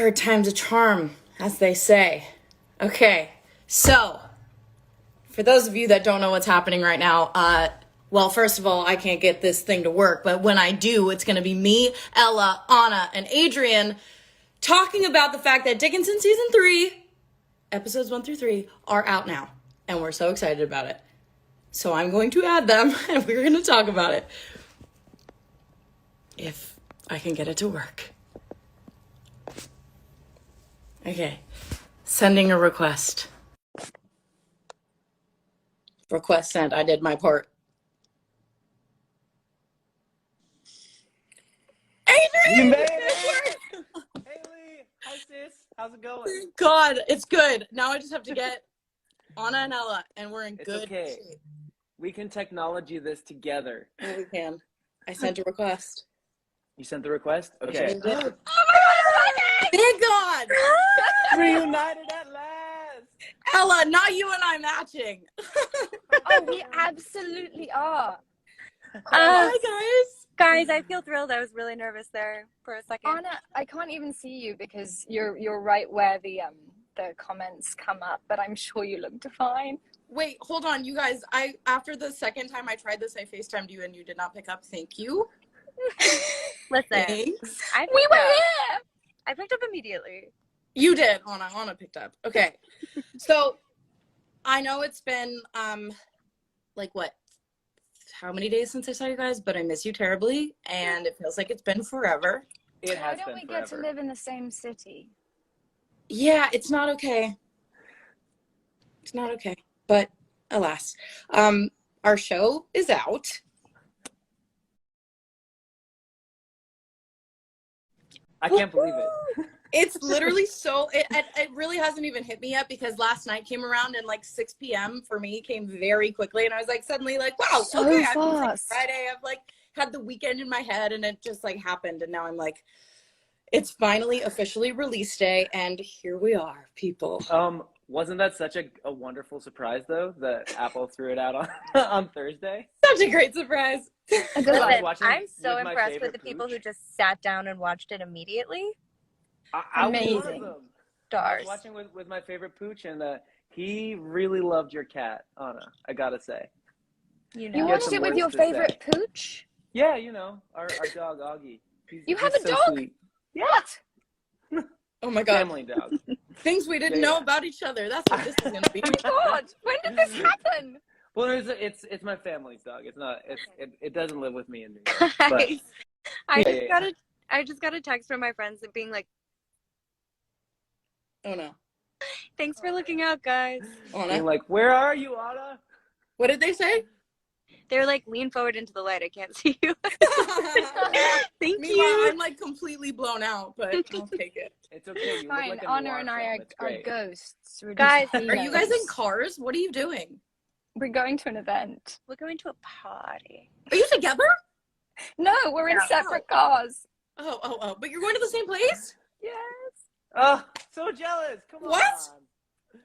Third time's a charm, as they say. Okay, so for those of you that don't know what's happening right now, well, first of all, I can't get this thing to work, but when I do, it's going to be me, Ella, Anna, and Adrian talking about the fact that Dickinson Season 3, episodes 1 through 3, are out now, and we're so excited about it. So I'm going to add them, and we're going to talk about it. If I can get it to work. Okay, sending a request. Request sent. I did my part. Adrian! You made it! Hailee! Hi, sis. How's it going? God, it's good. Now I just have to get Anna and Ella, and we're in It's good okay. shape. We can technology this together. Yeah, we can. I sent a request. You sent the request? Okay. Oh my God! Thank God! Reunited at last! Ella, not you and I matching. Oh, we absolutely are. Hi, guys. Guys, I feel thrilled. I was really nervous there for a second. Anna, I can't even see you because you're right where the comments come up, but I'm sure you looked fine. Wait, hold on, you guys. After the second time I tried this, I FaceTimed you and you did not pick up. Thank you. Listen, Thanks. We were here. I picked up immediately. You did. Anna picked up. Okay. So I know it's been like what? How many days since I saw you guys? But I miss you terribly, and it feels like it's been forever. It Why has don't been we forever. get to live in the same city? Yeah, it's not okay. It's not okay. But alas. Our show is out. I can't believe it. It's literally it really hasn't even hit me yet because last night came around and like 6 p.m. for me came very quickly. And I was like suddenly like, wow, So okay, fast. I've like Friday. I've like had the weekend in my head and it just like happened. And now I'm like, it's finally officially release day. And here we are, people. Wasn't that such a wonderful surprise though that Apple threw it out on on Thursday? Such a great surprise. A good I was one. watching I'm so with my impressed with favorite the people pooch. who just sat down and watched it immediately. I was one of Amazing. them. I Stars. was watching with my favorite pooch, and he really loved your cat, Anna. I gotta say. You You know. Get watched some it with words your to favorite pooch? Yeah, you know, our dog Augie. You have he's a so dog? Sweet. Yeah, Oh my God. family dog. Things we didn't Yeah, know yeah. about each other. That's what this is going to be. God, when did this happen? Well, it's my family's dog. It's not. It doesn't live with me in New York. But Guys, Yeah. I just got a text from my friends being like, Oh no. "Thanks for looking out, guys." being Anna. like, where are you, Anna? What did they say? They're like, "Lean forward into the light. I can't see you." Thank Meanwhile, you. I'm like completely blown out, but I'll take it. It's okay. You look Fine, like a Anna noir and I film. It's are great. ghosts. We're Guys, just Are you guys in heroes. cars? What are you doing? We're going to an event. We're going to a party. Are you together? No, we're in Yeah. separate cars. Oh. But you're going to the same place? Yes. Oh, so jealous. Come What? on.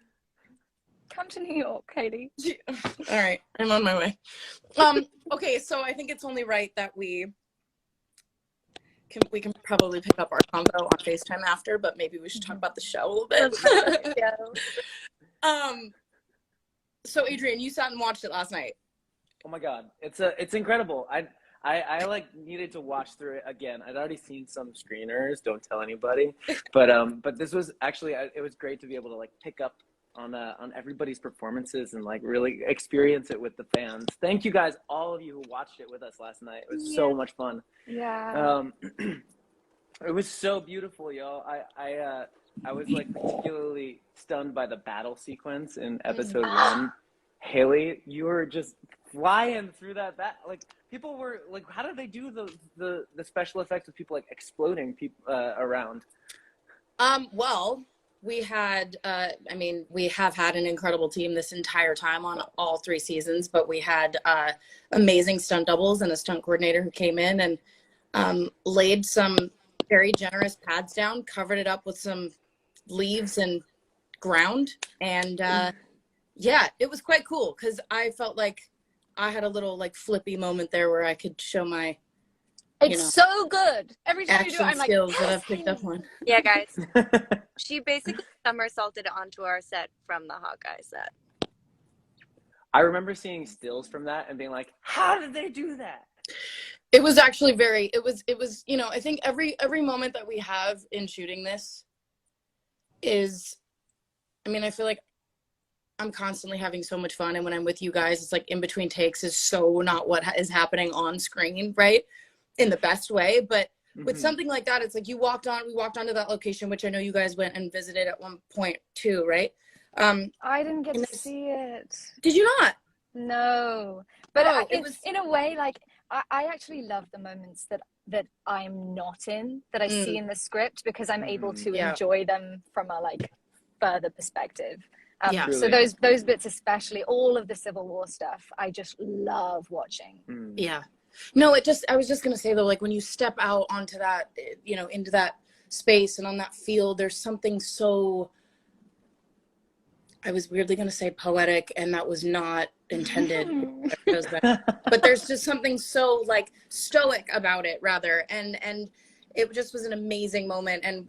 Come to New York, Katie. All right, I'm on my way. Okay, so I think it's only right that we can probably pick up our convo on FaceTime after, but maybe we should talk about the show a little bit. So Adrian, you sat and watched it last night. Oh my God, it's incredible. I like needed to watch through it again. I'd already seen some screeners. Don't tell anybody. But this was actually it was great to be able to like pick up on everybody's performances and like really experience it with the fans. Thank you guys, all of you who watched it with us last night. It was so much fun. Yeah. It was so beautiful, y'all. I was like particularly stunned by the battle sequence in episode 1. Hailee, you were just flying through that like people were like, how did they do the special effects of people like exploding people around? Well, we had we have had an incredible team this entire time on all 3 seasons, but we had amazing stunt doubles and a stunt coordinator who came in and laid some very generous pads down, covered it up with some leaves and ground, and yeah, it was quite cool because I felt like I had a little like flippy moment there where I could show my It's so good. Every time you do it, action I'm like, skills that yes, I've picked up Hailee. on. Yeah, guys. She basically somersaulted onto our set from the Hawkeye set. I remember seeing stills from that and being like, how did they do that? It was actually very, it was, you know, I think every moment that we have in shooting this is, I mean, I feel like I'm constantly having so much fun. And when I'm with you guys, it's like in between takes is so not what is happening on screen, right? In the best way. But with something like that, it's like we walked onto that location, which I know you guys went and visited at one point too, right? I didn't get to see it. Did you not? No. But it was in a way, like, I actually love the moments that I'm not in, that I see in the script, because I'm able to enjoy them from a like further perspective. So those bits, especially all of the Civil War stuff, I just love watching. Yeah. No, I was just gonna say though, like when you step out onto that, you know, into that space and on that field, there's something so, I was weirdly gonna say poetic, and that was not intended. But there's just something so like stoic about it, rather, and it just was an amazing moment. And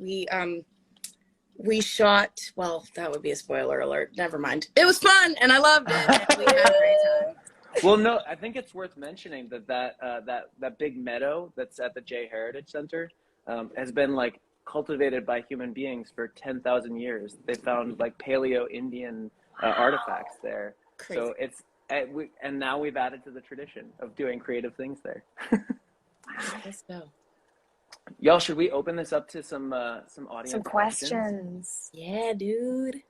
we shot, well, that would be a spoiler alert. Never mind. It was fun, and I loved it. And we had a great time. Well, no, I think it's worth mentioning that big meadow that's at the Jay Heritage Center has been like cultivated by human beings for 10,000 years. They found like Paleo-Indian artifacts there. Crazy. So it's and now we've added to the tradition of doing creative things there. Let's go. Y'all, should we open this up to some audience Some questions? Yeah, dude.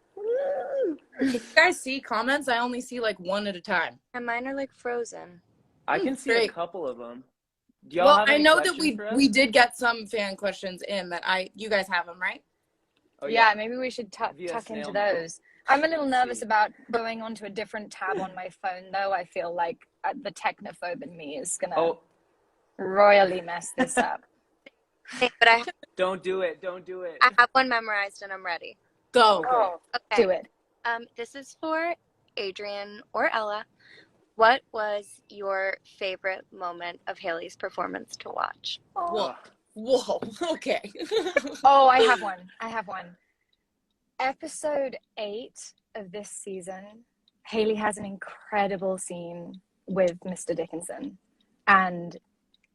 Can you guys see comments? I only see like one at a time. And mine are like frozen. I can see Great. a couple of them. Do y'all Well, have I any know that questions for us? we did get some fan questions in that you guys have them, right? Oh, Yeah, maybe we should Via tuck snail into mail. those. I'm a little nervous see. about going onto a different tab on my phone, though. I feel like the technophobe in me is gonna royally mess this up. But Don't do it. Don't do it. I have one memorized and I'm ready. Go. Okay. Do it. This is for Adrian or Ella. What was your favorite moment of Hailee's performance to watch? Whoa. Okay. Oh, I have one. Episode 8 of this season, Hailee has an incredible scene with Mr. Dickinson. And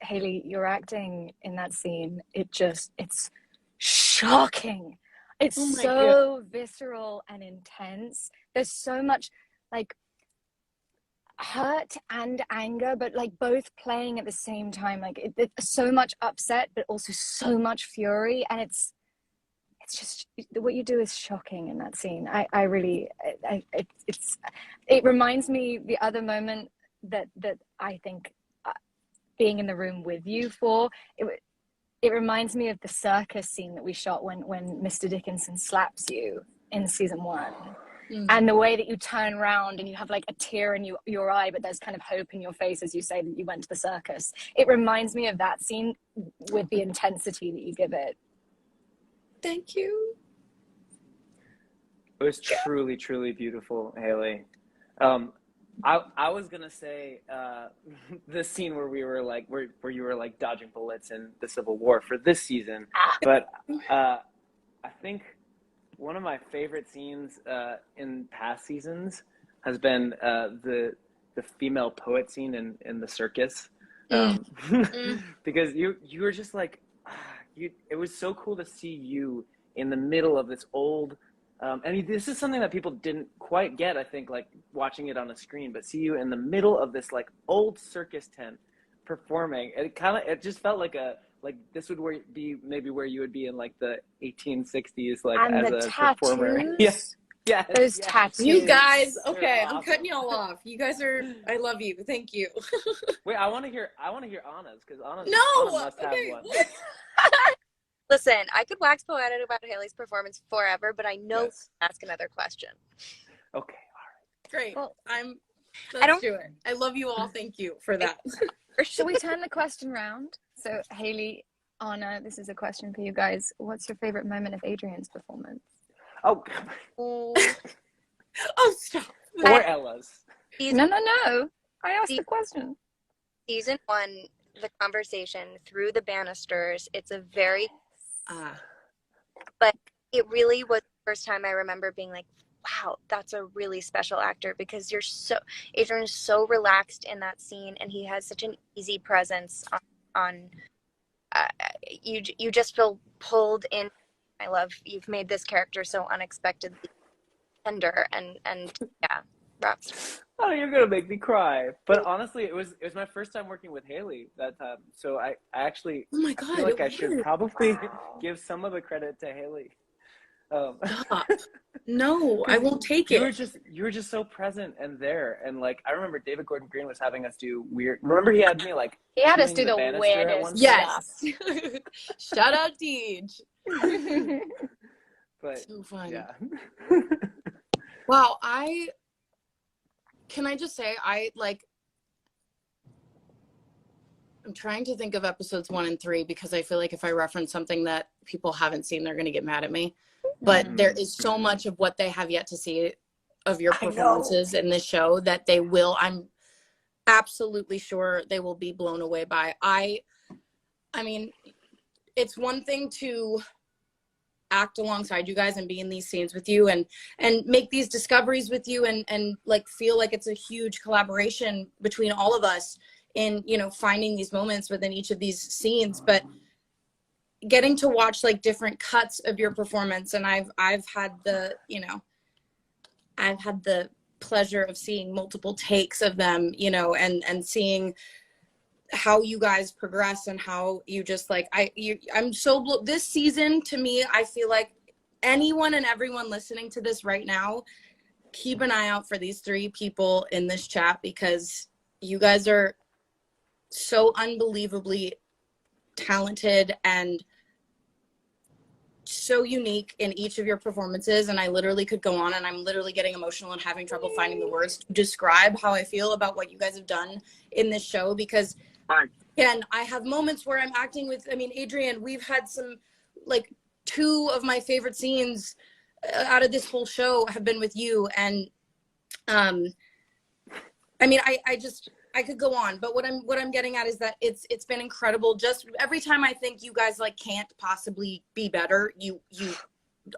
Hailee, your acting in that scene, it's shocking. It's so visceral and intense. There's so much like hurt and anger, but like both playing at the same time. Like it's so much upset, but also so much fury. And it's just, what you do is shocking in that scene. It reminds me the other moment that I think being in the room with you for it reminds me of the circus scene that we shot when Mr. Dickinson slaps you in season 1. And the way that you turn around and you have like a tear in your eye, but there's kind of hope in your face as you say that you went to the circus. It reminds me of that scene with the intensity that you give it. Thank you. It was truly, truly beautiful, Hailee. I was gonna say the scene where we were like where you were like dodging bullets in the Civil War for this season, but I think one of my favorite scenes in past seasons has been the female poet scene in the circus, because you were just like it was so cool to see you in the middle of this old. I mean, this is something that people didn't quite get, I think, like watching it on a screen, but see you in the middle of this like old circus tent performing. It just felt like this would be maybe where you would be in like the 1860s, like and as the a tattoos. performer. Yes. Those tattoos. You guys, okay, awesome. I'm cutting y'all off. You guys I love you. Thank you. Wait, I want to hear Anna's, because Anna must have one. Listen, I could wax poetic about Hailee's performance forever, but I know ask another question. Okay, all right. Great. Well, let's do it. I love you all. Thank you for that. Shall we turn the question round? So Hailee, Anna, this is a question for you guys. What's your favorite moment of Adrian's performance? Oh, Stop. or Ella's. No. I asked the question. Season 1, the conversation through the banisters. It's a very, Ah, but it really was the first time I remember being like, wow, that's a really special actor, because Adrian is so relaxed in that scene, and he has such an easy presence on you just feel pulled in. I love you've made this character so unexpectedly tender and yeah, rocks. Oh, you're gonna make me cry. But honestly, it was my first time working with Hailee that time. So I actually oh my I feel God, like it I should was. probably give some of the credit to Hailee. Stop. No, I Because won't take you were it. just so present and there, and like I remember David Gordon Green was having us do weird. Remember he had me like He had us peeling do the the banister at one weirdest point. Yes. Shout out Deej. But So fun. yeah. Wow, can I just say I'm trying to think of episodes 1 and 3 because I feel like if I reference something that people haven't seen, they're going to get mad at me. But there is so much of what they have yet to see of your performances in this show that they will, I'm absolutely sure they will be blown away by. I mean, it's one thing to act alongside you guys and be in these scenes with you and make these discoveries with you and like feel like it's a huge collaboration between all of us in, you know, finding these moments within each of these scenes, but getting to watch like different cuts of your performance. And I've had the, you know, I've had the pleasure of seeing multiple takes of them, you know, and seeing how you guys progress and how you just like, I'm so, this season to me, I feel like anyone and everyone listening to this right now, keep an eye out for these 3 people in this chat because you guys are so unbelievably talented and so unique in each of your performances. And I literally could go on and I'm literally getting emotional and having trouble finding the words to describe how I feel about what you guys have done in this show. Because again, I have moments where I'm acting with, I mean, Adrian, we've had some, like 2 of my favorite scenes out of this whole show have been with you. And I mean, I could go on, but what I'm getting at is that it's been incredible. Just every time I think you guys like can't possibly be better, you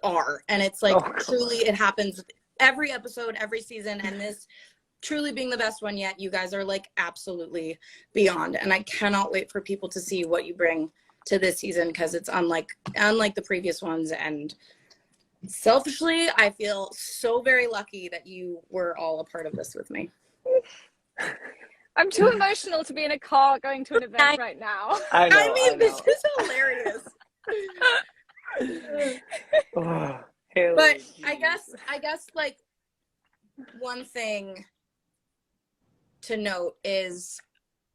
are. And it's like truly it happens every episode, every season, and this truly being the best one yet, you guys are like absolutely beyond. And I cannot wait for people to see what you bring to this season because it's unlike the previous ones. And selfishly, I feel so very lucky that you were all a part of this with me. I'm too emotional to be in a car going to an event right now. I know. This is hilarious. Hailee, But geez. I guess like one thing to note is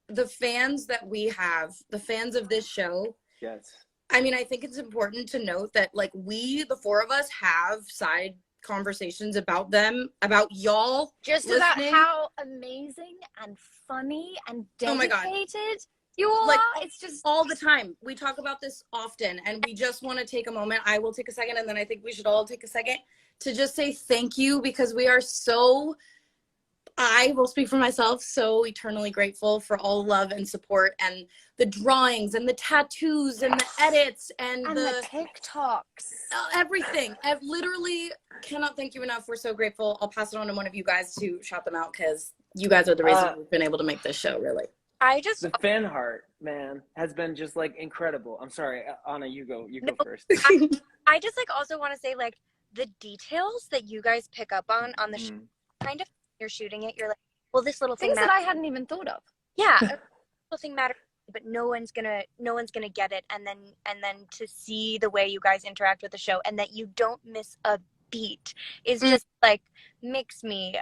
the fans that we have, the fans of this show. Yes. I mean, I think it's important to note that like we, the 4 of us, have side conversations about them, about y'all Just listening. about how amazing and funny and Oh my God. dedicated you all Like, are. It's just all the time. We talk about this often, and we just want to take a moment. I will take a second, and then I think we should all take a second to just say thank you because we are so, I will speak for myself, so eternally grateful for all love and support and the drawings and the tattoos and the edits and the TikToks. everything. I literally cannot thank you enough. We're so grateful. I'll pass it on to one of you guys to shout them out because you guys are the reason we've been able to make this show, really. The fan heart, man, has been just like incredible. I'm sorry, Anna, you go first. I just like also want to say like the details that you guys pick up on the show, kind of you're shooting it, you're like, well, this little thing Things that I hadn't even thought of. Yeah, a little thing matters, but no one's gonna get it. And then to see the way you guys interact with the show and that you don't miss a beat is just like makes me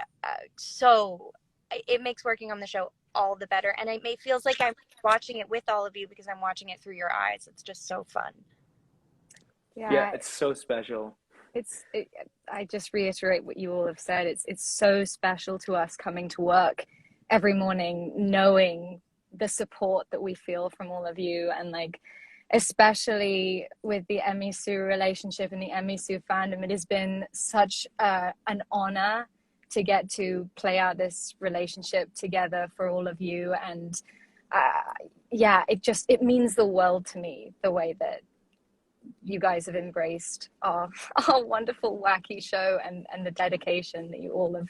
it makes working on the show all the better. And it feels like I'm watching it with all of you because I'm watching it through your eyes. It's just so fun. Yeah, it's so special. I just reiterate what you all have said. It's so special to us coming to work every morning, knowing the support that we feel from all of you. And like, especially with the Emmy Sue relationship and the Emmy Sue fandom, it has been such an honor to get to play out this relationship together for all of you. And yeah, it means the world to me, the way that you guys have embraced our wonderful, wacky show, and the dedication that you all have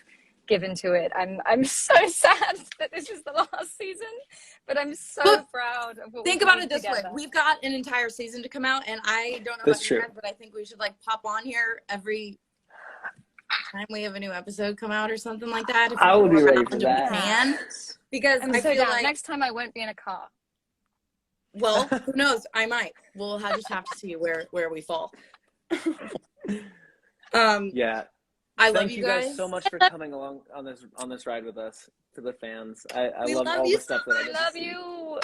given to it. I'm so sad that this is the last season, but I'm so But proud of what think we've about made it this way. together. We've got an entire season to come out, and I don't know That's about you true. guys, but I think we should like pop on here every time we have a new episode come out or something like that. If I will be we're ready around for and that. we can. Because I'm I so feel down. like, Next time I won't be in a car. well, who knows? I might. We'll just have to see where we fall. Yeah. I love Thank you you guys so much for coming along on this ride with us, to the fans. I We love love all you the stuff so that I I get to love see. you.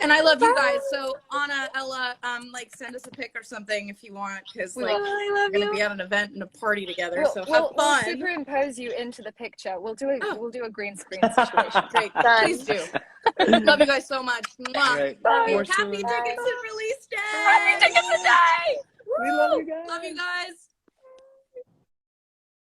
and I love you guys. So Anna, Ella, like send us a pic or something if you want, because We like will. we're gonna be at an event and a party together. So have We'll fun. superimpose you into the picture. We'll do a green screen Oh. situation. Great. Done. Please do. Love you guys so much. Mwah. All right. Bye. More Happy soon. Dickinson release day. Happy Dickinson Day! We love you guys. Love you guys.